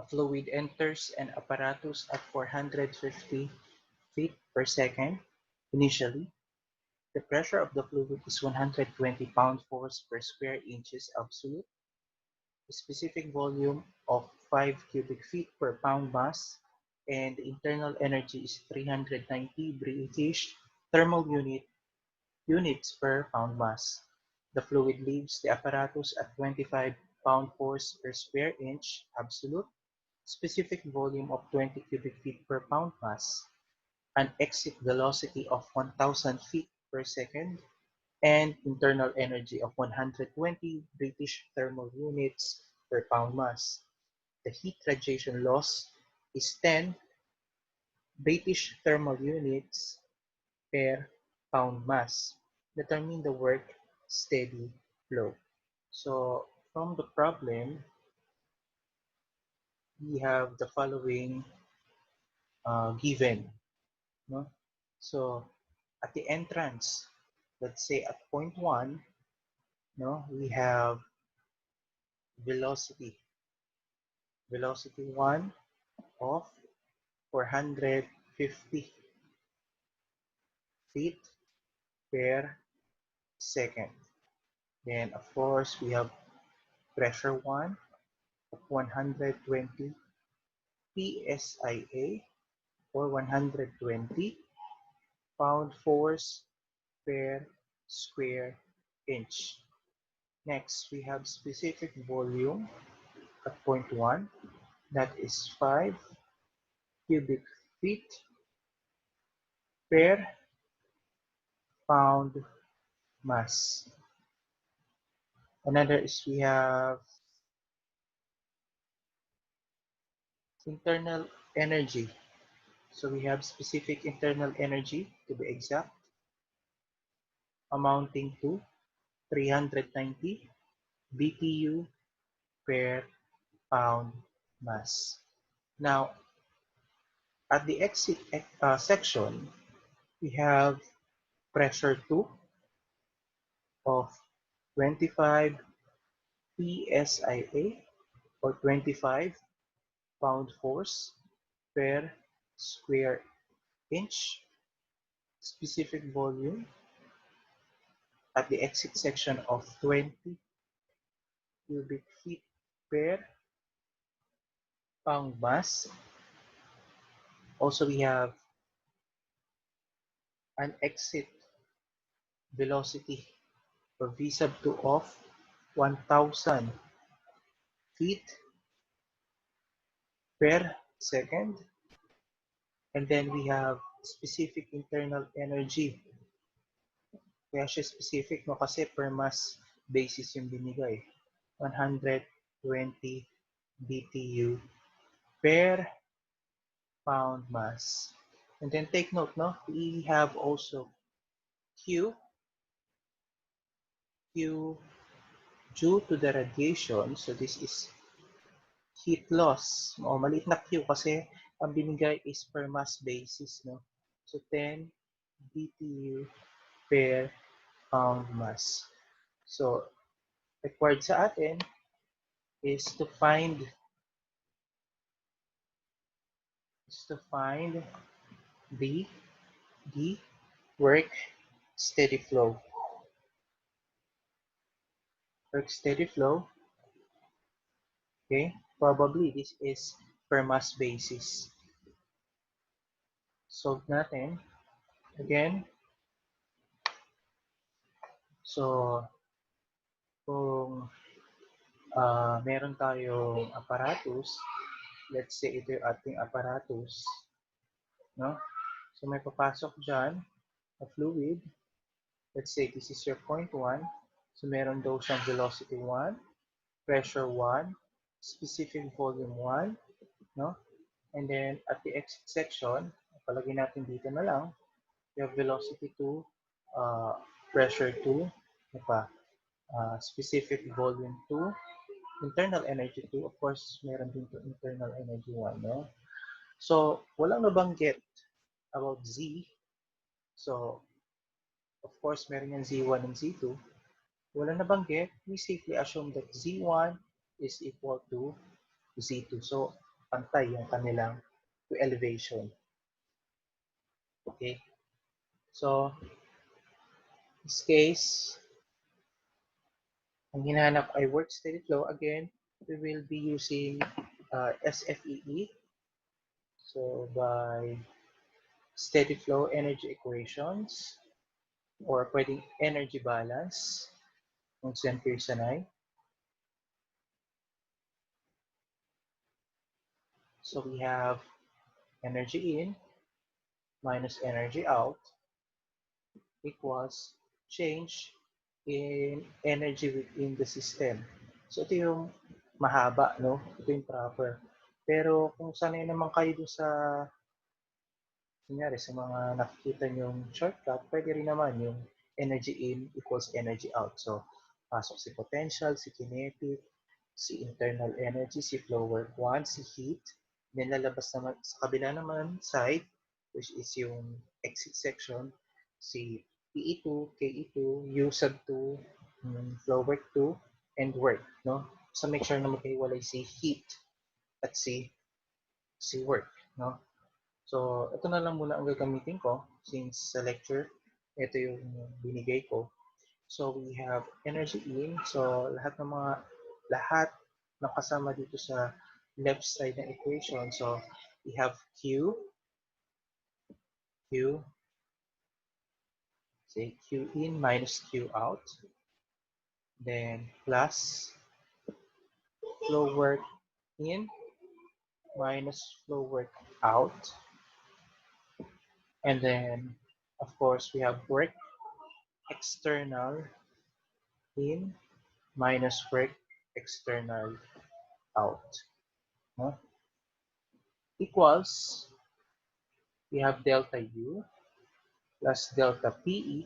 fluid enters an apparatus at 450 feet per second. Initially, the pressure of the fluid is 120 pound-force per square inches absolute. The specific volume of 5 cubic feet per pound mass, and the internal energy is 390 British thermal units per pound mass. The fluid leaves the apparatus at 25 pound-force per square inch absolute, specific volume of 20 cubic feet per pound mass, an exit velocity of 1,000 feet per second, and internal energy of 120 British thermal units per pound mass. The heat radiation loss is 10 British thermal units per pound mass. Determine the work steady flow. So from the problem, we have the following given. No? So at the entrance, let's say at point 1, no, we have velocity. Velocity 1 of 450 feet per second. Then of course we have pressure 1 of 120 psia or 120 pound force per square inch. Next, we have specific volume at point 1, that is 5 cubic feet per pound mass. Another is we have internal energy. So we have specific internal energy, to be exact, amounting to 390 BTU per pound mass. Now, at the exit section, we have pressure 2 of 25 psia or 25 pound force per square inch. Specific volume at the exit section of 20 cubic feet per pound mass. Also, we have an exit velocity or V sub 2 of 1,000 feet per second. And then we have specific internal energy. Kaya siya specific, no, kasi per mass basis yung binigay. 120 BTU per pound mass. And then take note, no, we have also Q due to the radiation. So this is heat loss. O, maliit na Q kasi ang binigay is per mass basis, no? So 10 BTU per pound mass. So required sa atin is to find the work steady flow. Work steady flow. Okay, probably this is per mass basis. Solve natin. Again, so kung meron tayong apparatus, let's say ito yung ating apparatus, no? So may papasok dyan, a fluid. Let's say this is your point 1. So meron daw siyang velocity 1, pressure 1, specific volume 1, no? And then at the exit section, palagay natin dito na lang, you have velocity 2, pressure 2, ano pa? Specific volume 2, internal energy 2, of course, meron din to internal energy 1, no? So, walang nabanggit about Z. So, of course, meron yung Z1 and Z2. Walang nabanggit, we safely assume that Z1 is equal to Z2. So, pantay yung kanilang elevation. Okay? So, in this case, ang hinahanap ay work steady flow. Again, we will be using SFEE. So, by steady flow energy equations or pwedeng energy balance kung saan Pearson. So, we have energy in minus energy out equals change in energy within the system. So ito yung mahaba, no? Ito yung proper. Pero kung sanay naman kayo dun sa, kunyari, sa mga nakikita nyong shortcut, pwede rin naman yung energy in equals energy out. So, pasok si potential, si kinetic, si internal energy, si flow work 1, si heat. Then lalabas naman sa kabila naman side, which is yung exit section, si PE2, KE2, U sub 2, flow work 2, and work. No? So make sure na magkahiwalay si heat at si work. No? So ito na lang muna ang gagamitin ko since sa lecture, ito yung binigay ko. So we have energy in. So lahat ng kasama dito sa left side ng equation. So we have Q, say Q in minus Q out. Then plus flow work in minus flow work out. And then, of course, we have work external in minus work external out. No? Equals, we have delta U plus delta PE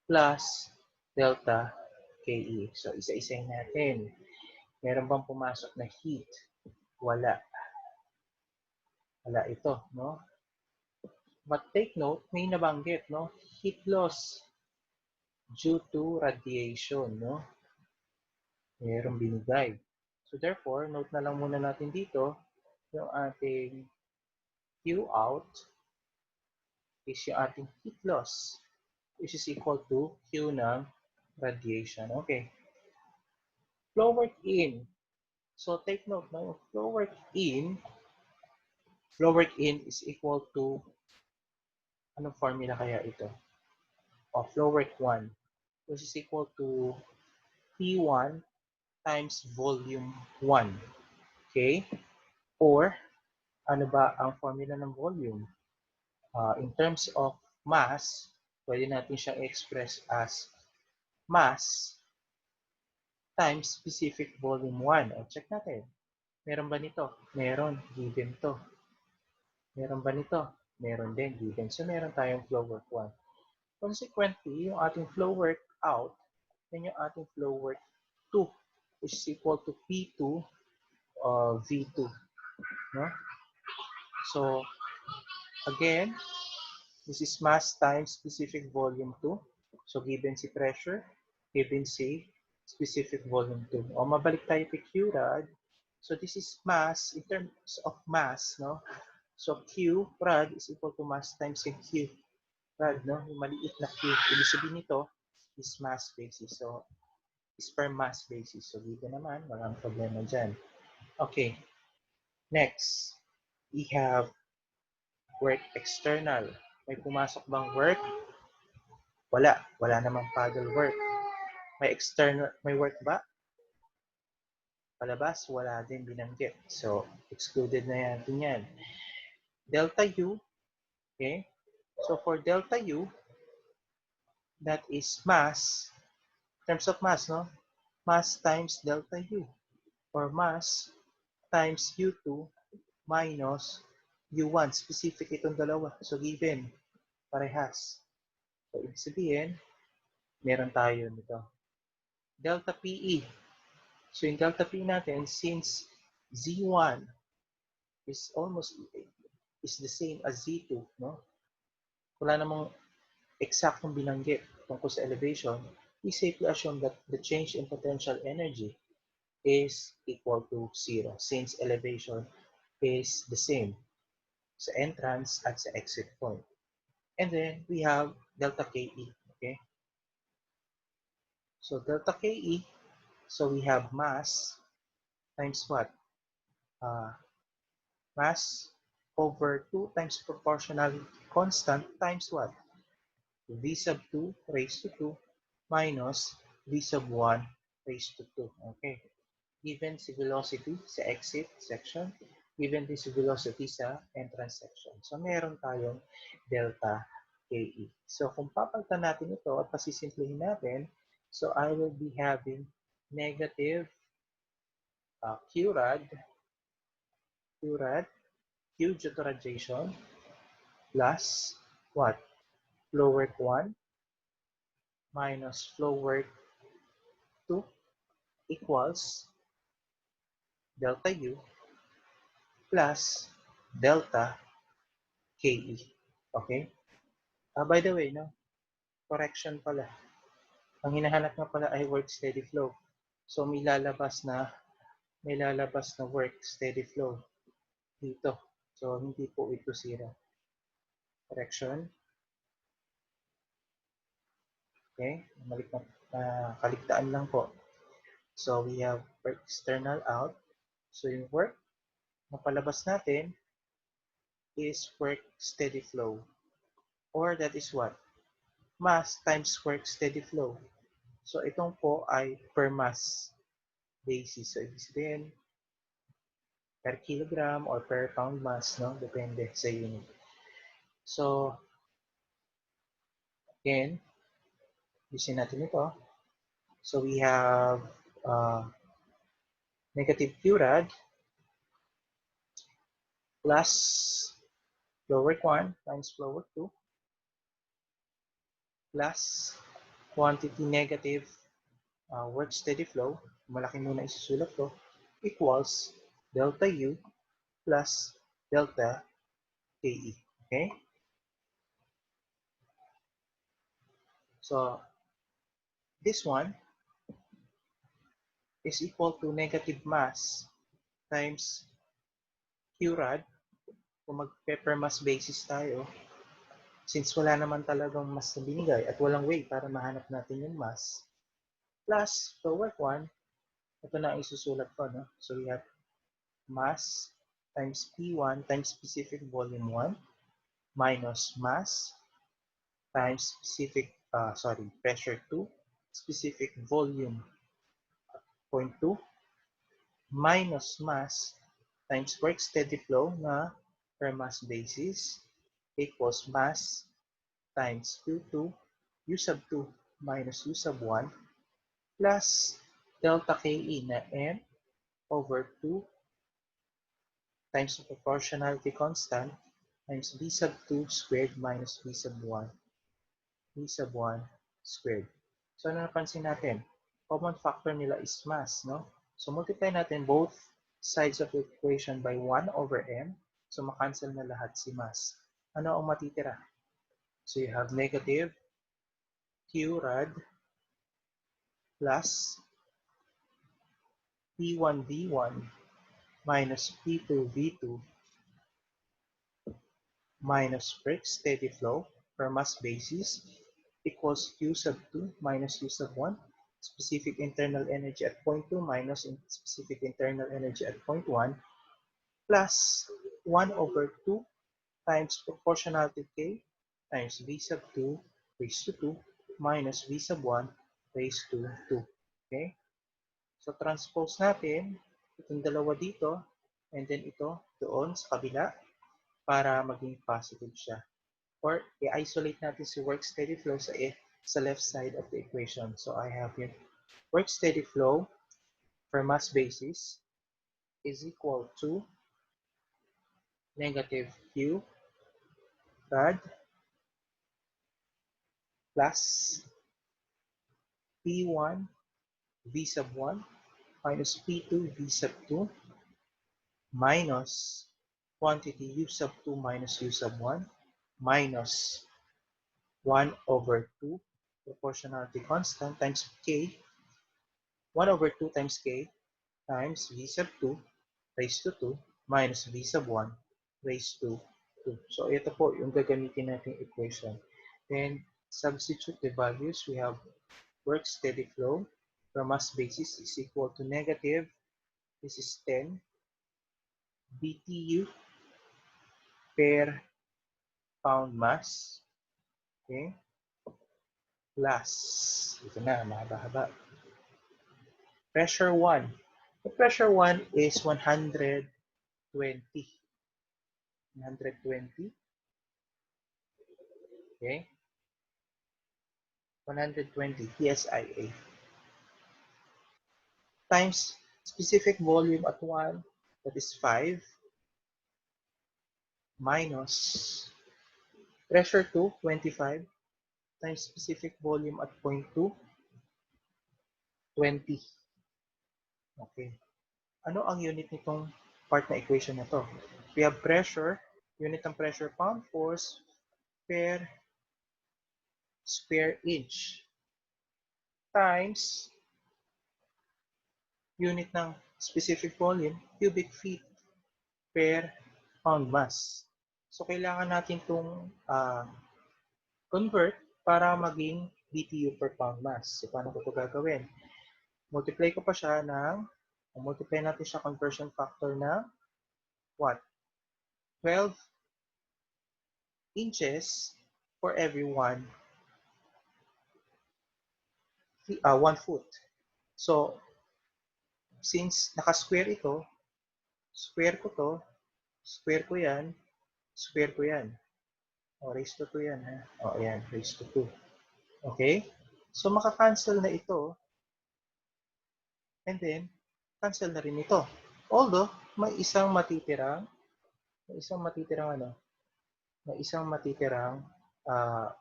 plus delta KE. So, isa-isahin natin. Meron bang pumasok na heat? Wala. Wala ito, no? But take note, may nabanggit, no? Heat loss due to radiation, no? Merong binigay. So therefore, note na lang muna natin dito yung ating Q out is yung ating heat loss, which is equal to Q ng radiation. Okay. Flow work in. So take note, no? Flow work in is equal to, anong formula kaya ito? O, flow work 1, which is equal to P1 times volume 1. Okay? Or, ano ba ang formula ng volume? In terms of mass, pwede natin siyang express as mass times specific volume 1. O, check natin. Meron ba nito? Meron. Given to. Meron ba nito? Meron din. Given. So, meron tayong flow work 1. Consequently, yung ating flow work out, yan yung ating flow work 2, which is equal to P2 V2. No? So, again, this is mass times specific volume 2. So, given si pressure, given si specific volume 2. O, mabalik tayo kay Q rad. So, this is mass in terms of mass, no? So, Q rad is equal to mass times yung Q rad, no? Yung maliit na Q. Ibig sabihin nito is mass basis. So, is per mass basis. So, dito naman, walang problema dyan. Okay. Next, we have work external. May pumasok bang work? Wala. Wala namang paddle work. May external, may work ba? Palabas, wala din binanggit. So, excluded na natin yan. Delta U, okay? So, for delta U, that is mass, in terms of mass, no? Mass times delta U, or mass times U2 minus U1. Specific itong dalawa. So, given, parehas. So, ibig sabihin, meron tayo nito. Delta PE. So, yung delta P natin, since Z1 is the same as Z2, no? Wala namang eksaktong binanggit tungkol sa elevation, we safely assume that the change in potential energy is equal to 0 since elevation is the same sa entrance at sa exit point. And then we have delta KE, okay? So delta KE, so we have mass times what? Uh, Mass over 2 times proportional constant times what? V sub 2 raised to 2 minus V sub 1 raised to 2. Okay. Given si velocity sa exit section, given this velocity sa entrance section. So, meron tayong delta KE. So, kung papalitan natin ito at pasisimplihin natin, so I will be having negative Q due to radiation plus what? Flow work 1 minus flow work 2 equals delta U plus delta KE. Okay? By the way, no, correction pala. Ang hinahanap nga pala ay work steady flow. So may lalabas na work steady flow dito. So hindi po ito zero. Correction. Okay? Kaligtaan lang po. So we have work external out. So yung work na palabas natin is work steady flow. Or that is what? Mass times work steady flow. So itong po ay per mass basis. So ibig sabihin, per kilogram or per pound mass, no? Depende sa unit. So, again, usin natin ito. So we have negative Q rad plus flow work 1 times flow work 2 plus quantity negative work steady flow, malaki muna isusulat ko, equals delta U plus delta KE. Okay? So, this one is equal to negative mass times Q rad. Kung mag-per mass basis tayo, since wala naman talagang mass na binigay at walang way para mahanap natin yung mass, plus flow work 1, ito na ang isusulat ko. No? So we have mass times P1 times specific volume 1 minus mass times pressure 2, specific volume 0.2 minus mass times work steady flow na per mass basis equals mass times Q2 U sub 2 minus U sub 1 plus delta KE na M over 2 times the proportionality constant times V sub 2 squared minus V sub 1 squared. So ano napansin natin? Common factor nila is mass, no? So multiply natin both sides of the equation by 1 over m. So makancel na lahat si mass. Ano ang matitira? So you have negative Q rad plus P1 V1 minus P2 V2 minus work steady flow per mass basis equals Q sub 2 minus U sub 1, specific internal energy at point 2 minus specific internal energy at point 1, plus 1 over 2 times proportionality K times V sub 2 raised to 2 minus V sub 1 raised to 2. Okay? So transpose natin itong dalawa dito and then ito doon sa kabila para maging positive siya. Or i-isolate natin si work steady flow sa left side of the equation. So I have here work steady flow per mass basis is equal to negative Q rad plus P1 V sub 1 minus P2 V sub 2 minus quantity U sub 2 minus U sub 1 minus 1 over 2 proportionality constant times K 1 over 2 times K times v sub 2 raised to 2 minus v sub 1 raised to 2. So ito po yung gagamitin nating equation. Then substitute the values. We have work steady flow per mass basis is equal to negative, this is 10 BTU per pound mass. Okay? Plus, ito na, mahaba-haba. Pressure 1. The pressure 1 is 120. 120. Okay? 120 PSIA. Times specific volume at 1, that is 5, minus pressure 2, 25, times specific volume at point 2, 20. Okay. Ano ang unit nitong part na equation na to? We have pressure, unit ng pressure pound force per square inch times unit ng specific volume, cubic feet per pound mass. So, kailangan natin itong convert para maging BTU per pound mass. So, paano ko ito gagawin? Multiply ko pa siya multiply natin siya conversion factor na what? 12 inches for every 1 foot. So, since naka-square ito, square ko to, square ko yan, square ko yan. O, raised to 2 yan. Ha? O, ayan, raised to 2. Okay? So, maka-cancel na ito, and then, cancel na rin ito. Although, may isang matitirang uh,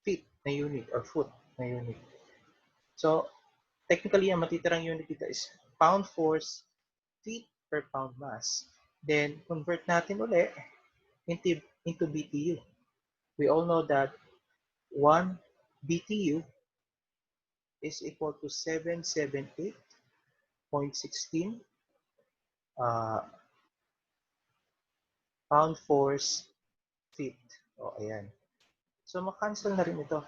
feet na unit or foot na unit. So, technically, ang matitirang unit dito is pound force feet per pound mass. Then, convert natin uli into BTU. We all know that 1 BTU is equal to 778.16 pound force feet. O, ayan. So, makancel na rin ito.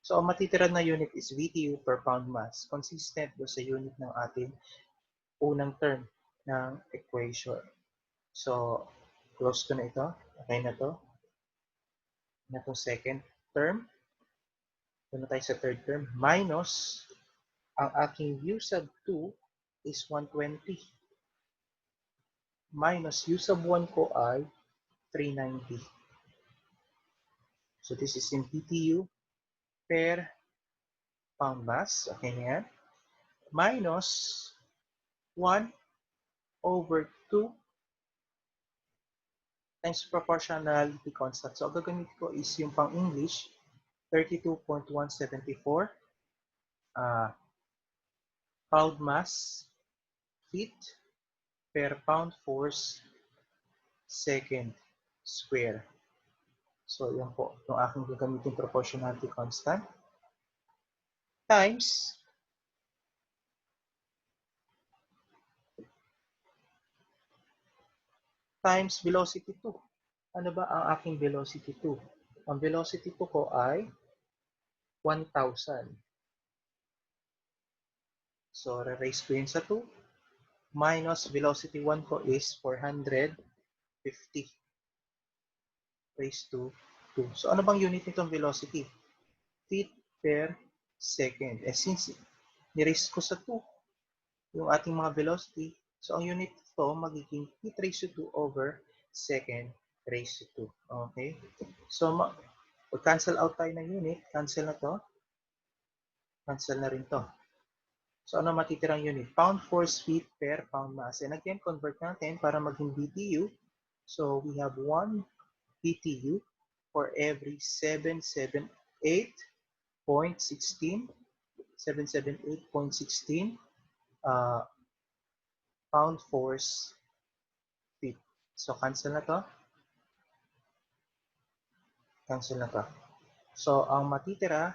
So, ang matitira na unit is BTU per pound mass, consistent do sa unit ng ating unang term ng equation. So, close to na ito. Okay na to. Na itong second term. Ito na tayo sa third term. Minus, ang aking u sub 2 is 120. Minus u sub 1 ko ay 390. So, this is in BTU per pound mass. Okay na yan. Minus 1 over 2 times proportionality constant. So, ang gagamitin ko is yung pang-English, 32.174 pound mass feet per pound force second square. So, yan po, yung aking gagamitin proportionality constant times velocity 2. Ano ba ang aking velocity 2? Ang velocity 2 ko ay 1,000. So, re-raise ko yun sa 2. Minus velocity 1 ko is 450 raised to 2. So, ano bang unit nitong velocity? Feet per second. Since ni-raise ko sa 2 yung ating mga velocity, so ang unit ito magiging feet raised to 2 over second raised to 2. Okay? So, mag-cancel out tayo ng unit. Cancel na to. Cancel na rin to. So, ano matitirang unit? Pound force feet per pound mass. And again, convert natin para maging BTU. So, we have 1 BTU for every 778.16 pound force feet. So, cancel na to. Cancel na to. So, ang matitira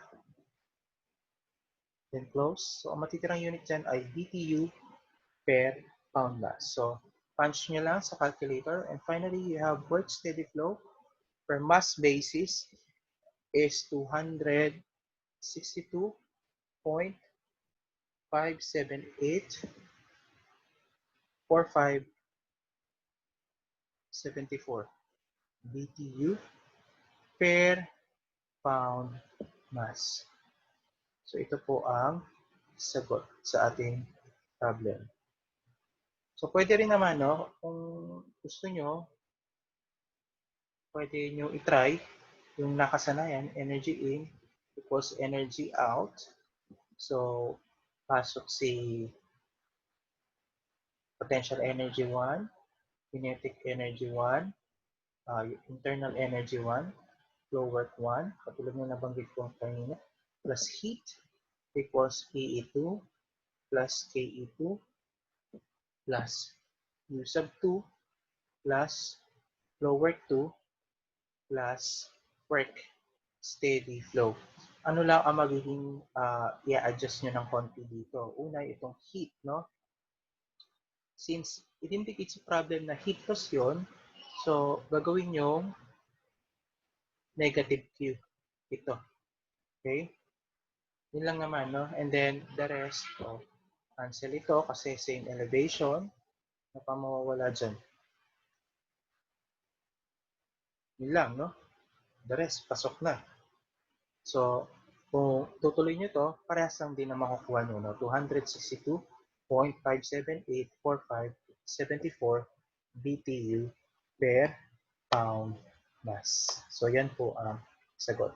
then close. So, ang matitirang unit dyan ay BTU per pound mass. So, punch nyo lang sa calculator. And finally, you have work steady flow per mass basis is 262.5784574 BTU per pound mass. So, ito po ang sagot sa ating problem. So, pwede rin naman, no, kung gusto nyo, pwede nyo itry yung nakasanayan, energy in equals energy out. So, pasok si potential energy 1, kinetic energy 1, internal energy 1, flow work 1, katulad ng nabanggit ko kanina, plus heat equals KE2 plus KE2 plus U sub 2 plus flow work 2 plus work steady flow. Ano lang ang magiging i-adjust nyo ng konti dito? Una, itong heat, no? Since it indicates problem na heat loss yun, so gagawin yung negative Q. Ito. Okay? Yun lang naman, no? And then, the rest, cancel ito kasi same elevation. Ano pa mawawala dyan? Yun lang, no? The rest, pasok na. So, kung tutuloy nyo to, parehas lang din na makukuha nyo, no? 262.5784574 BTU per pound mass. So, yan po ang sagot.